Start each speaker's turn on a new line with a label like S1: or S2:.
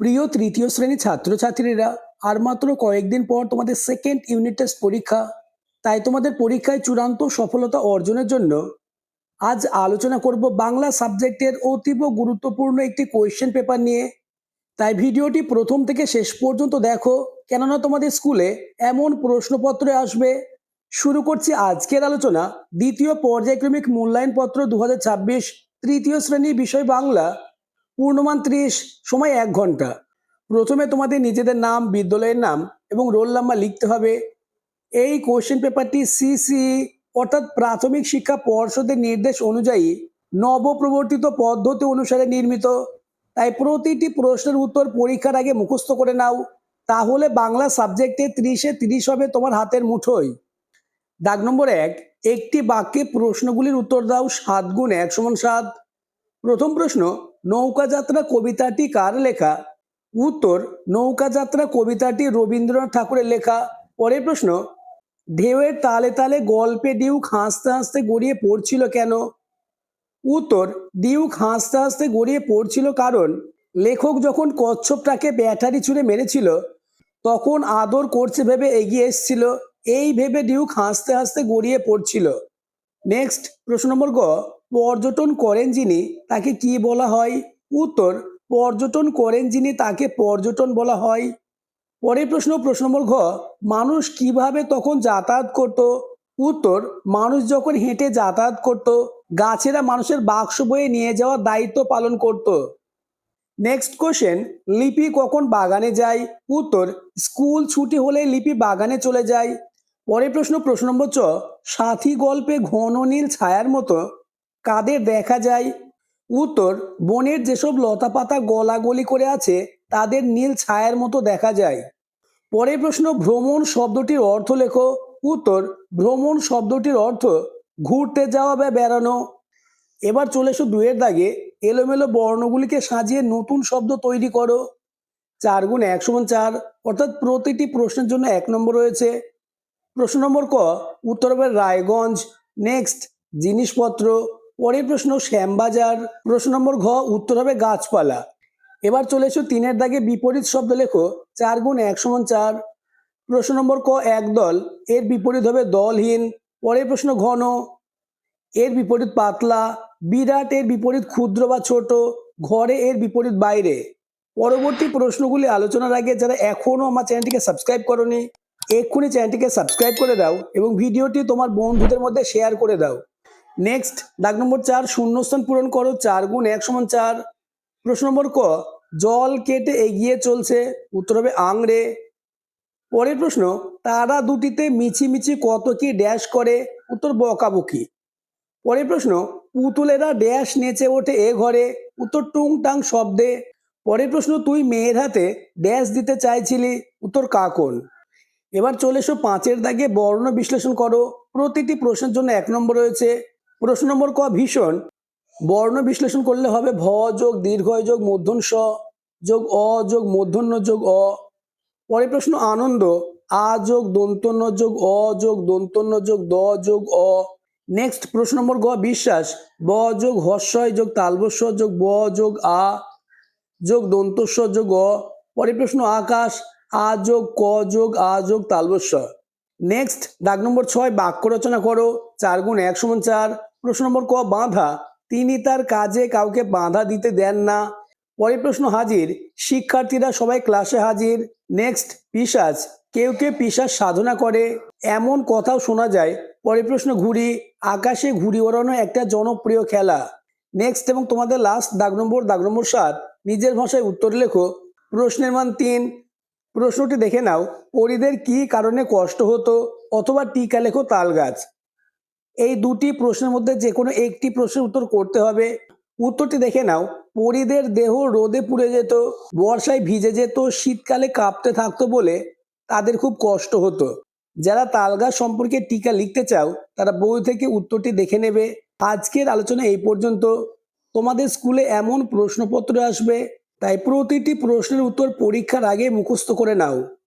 S1: প্রিয় তৃতীয় শ্রেণী ছাত্রছাত্রীরা, আর মাত্র কয়েকদিন পর তোমাদের সেকেন্ড ইউনিট টেস্ট পরীক্ষা। তাই তোমাদের পরীক্ষায় চূড়ান্ত সফলতা অর্জনের জন্য আজ আলোচনা করব বাংলা সাবজেক্টের অতীব গুরুত্বপূর্ণ একটি কোয়েশ্চেন পেপার নিয়ে। তাই ভিডিওটি প্রথম থেকে শেষ পর্যন্ত দেখো, কেননা তোমাদের স্কুলে এমন প্রশ্নপত্র আসবে। শুরু করছি আজকের আলোচনা। দ্বিতীয় পর্যায়ক্রমিক মূল্যায়নপত্র 2026, তৃতীয় শ্রেণী, বিষয় বাংলা, পূর্ণমান 30, সময় 1 ঘন্টা। প্রথমে তোমাদের নিজেদের নাম, বিদ্যালয়ের নাম এবং রোল নাম্বার লিখতে হবে। এই কোশ্চেন পেপারটি সিসিই অর্থাৎ প্রাথমিক শিক্ষা পর্ষদের নির্দেশ অনুযায়ী নবপ্রবর্তিত পদ্ধতি অনুসারে নির্মিত। তাই প্রতিটি প্রশ্নের উত্তর পরীক্ষার আগে মুখস্থ করে নাও, তাহলে বাংলা সাবজেক্টে 30-এ 30 হবে তোমার হাতের মুঠোয়। দাগ নম্বর 1, একটি বাক্যে প্রশ্নগুলির উত্তর দাও। 7 গুণ 1 সমান 7। প্রথম প্রশ্ন, নৌকাযাত্রা কবিতাটি কার লেখা? উত্তর, নৌকাযাত্রা কবিতাটি রবীন্দ্রনাথ ঠাকুরের লেখা। পরের প্রশ্ন, ঢেউয়ের তালে তালে গল্পে ডিউক হাসতে হাসতে গড়িয়ে পড়ছিল কেন? উত্তর, ডিউক হাসতে হাসতে গড়িয়ে পড়ছিল কারণ লেখক যখন কচ্ছপটাকে ব্যাটারি ছুঁড়ে মেরেছিল তখন আদর করছে ভেবে এগিয়ে এসেছিল, এই ভেবে ডিউক হাসতে হাসতে গড়িয়ে পড়ছিল। নেক্সট, প্রশ্ন নম্বর গ, পর্যটন করেন যিনি তাকে কি বলা হয়? উত্তর, পর্যটন করেন যিনি তাকে পর্যটন বলা হয়। পরের প্রশ্ন, প্রশ্ন নম্বর ঘ, মানুষ কিভাবে তখন যাতায়াত করত? উত্তর, মানুষ যখন হেঁটে যাতায়াত করত, গাছেরা মানুষের বাক্স বয়ে নিয়ে যাওয়ার দায়িত্ব পালন করত। নেক্সট কোশ্চেন, লিপি কখন বাগানে যায়? উত্তর, স্কুল ছুটি হলে লিপি বাগানে চলে যায়। পরের প্রশ্ন, প্রশ্ন নম্বর চ, সাথী গল্পে ঘন নীল ছায়ার মতো কাদের দেখা যায়? উত্তর, বনের যেসব লতা পাতা গলাগলি করে আছে তাদের নীল ছায়ার মতো দেখা যায়। পরের প্রশ্ন, ভ্রমণ শব্দটির অর্থ লেখো। উত্তর, ভ্রমণ শব্দটির অর্থ ঘুরতে যাওয়া বা বেড়ানো। এবার চলে এসো 2-এর দাগে, এলোমেলো বর্ণগুলিকে সাজিয়ে নতুন শব্দ তৈরি করো। 4 গুণ 1 সমান 4, অর্থাৎ প্রতিটি প্রশ্নের জন্য 1 নম্বর রয়েছে। প্রশ্ন নম্বর ক, উত্তর হবে রায়গঞ্জ। নেক্সট, জিনিসপত্র। পরের প্রশ্ন, শ্যামবাজার। প্রশ্ন নম্বর ঘ, উত্তর হবে গাছপালা। এবার চলে এসো 3-এর দাগে, বিপরীত শব্দ লেখো। 4 গুণ 1 সমান 4। প্রশ্ন নম্বর ক, একদল, এর বিপরীত হবে দলহীন। পরের প্রশ্ন, ঘন, এর বিপরীত পাতলা। বিরাট, এর বিপরীত ক্ষুদ্র বা ছোট। ঘরে, এর বিপরীত বাইরে। পরবর্তী প্রশ্নগুলি আলোচনার আগে যারা এখনো আমার চ্যানেলটিকে সাবস্ক্রাইব করোনি, এক্ষুনি চ্যানেলটিকে সাবস্ক্রাইব করে দাও এবং ভিডিওটি তোমার বন্ধুদের মধ্যে শেয়ার করে দাও। নেক্সট, দাগ নম্বর 4, শূন্যস্থান পূরণ করো। 4 গুণ 1 সমান 4। প্রশ্ন নম্বর ক, জল কেটে এগিয়ে চলছে। উত্তর হবে আংড়ে। পরের প্রশ্ন, তারা দুটিতে মিছিমিছি কত কি ড্যাশ করে? উত্তর, বকাবকি। পরের প্রশ্ন, পুতুলেরা ড্যাশ নেচে ওঠে এ ঘরে। উত্তর, টুংটাং শব্দে। পরের প্রশ্ন, তুই মেয়ের হাতে ড্যাশ দিতে চাইছিলি। উত্তর, কাকন। এবার চলে এসো 5-এর দাগে, বর্ণ বিশ্লেষণ করো। প্রতিটি প্রশ্নের জন্য 1 নম্বর রয়েছে। প্রশ্ন নম্বর ক, ভীষণ। বর্ণ বিশ্লেষণ করলে হবে ভ যোগ দীর্ঘয় যোগ মূর্ধন্য স যোগ অ যোগ মূর্ধন্য যোগ অ। পরের প্রশ্ন, আনন্দ। আ যোগ দন্তন্য যোগ অ যোগ দন্তন্য যোগ দ যোগ অ। নেক্সট, প্রশ্ন নম্বর গ, বিশ্বাস। ব যোগ হস্যয় যোগ তালবস্য যোগ ব যোগ আ যোগ দন্তস্ব যোগ অ। পরের প্রশ্ন, আকাশ। আ যোগ ক যোগ আ যোগ তালবস্য। নেক্সট, দাগ নম্বর 6, বাক্য রচনা করো। 4 গুণ 1 সমান 4। প্রশ্ন নম্বর ক, বাঁধা। তিনি তার কাজে কাউকে বাঁধা দিতে দেন না। পরের প্রশ্ন, হাজির। শিক্ষার্থীরা সবাই ক্লাসে হাজির। নেক্সট, পিশাচ। কেউ কেউ পিশাচ সাধনা করে, এমন কথাও শোনা যায়। পরের প্রশ্ন, ঘুড়ি। আকাশে ঘুড়ি ওড়ানো একটা জনপ্রিয় খেলা। নেক্সট এবং তোমাদের লাস্ট, দাগ নম্বর 7, নিজের ভাষায় উত্তর লেখো। প্রশ্নের মান 3। প্রশ্নটি দেখে নাও, পরীদের কি কারণে কষ্ট হতো? অথবা টিকা লেখো তাল গাছ। এই দুটি প্রশ্নের মধ্যে যে কোনো একটি প্রশ্নের উত্তর করতে হবে। উত্তরটি দেখে নাও, পরীদের দেহ রোদে পুড়ে যেত, বর্ষায় ভিজে যেত, শীতকালে কাঁপতে থাকতো বলে তাদের খুব কষ্ট হতো। যারা তাল গাছ সম্পর্কে টিকা লিখতে চাও তারা বই থেকে উত্তরটি দেখে নেবে। আজকের আলোচনা এই পর্যন্ত। তোমাদের স্কুলে এমন প্রশ্নপত্র আসবে, তাই প্রতিটি প্রশ্নের উত্তর পরীক্ষার আগে মুখস্থ করে নাও।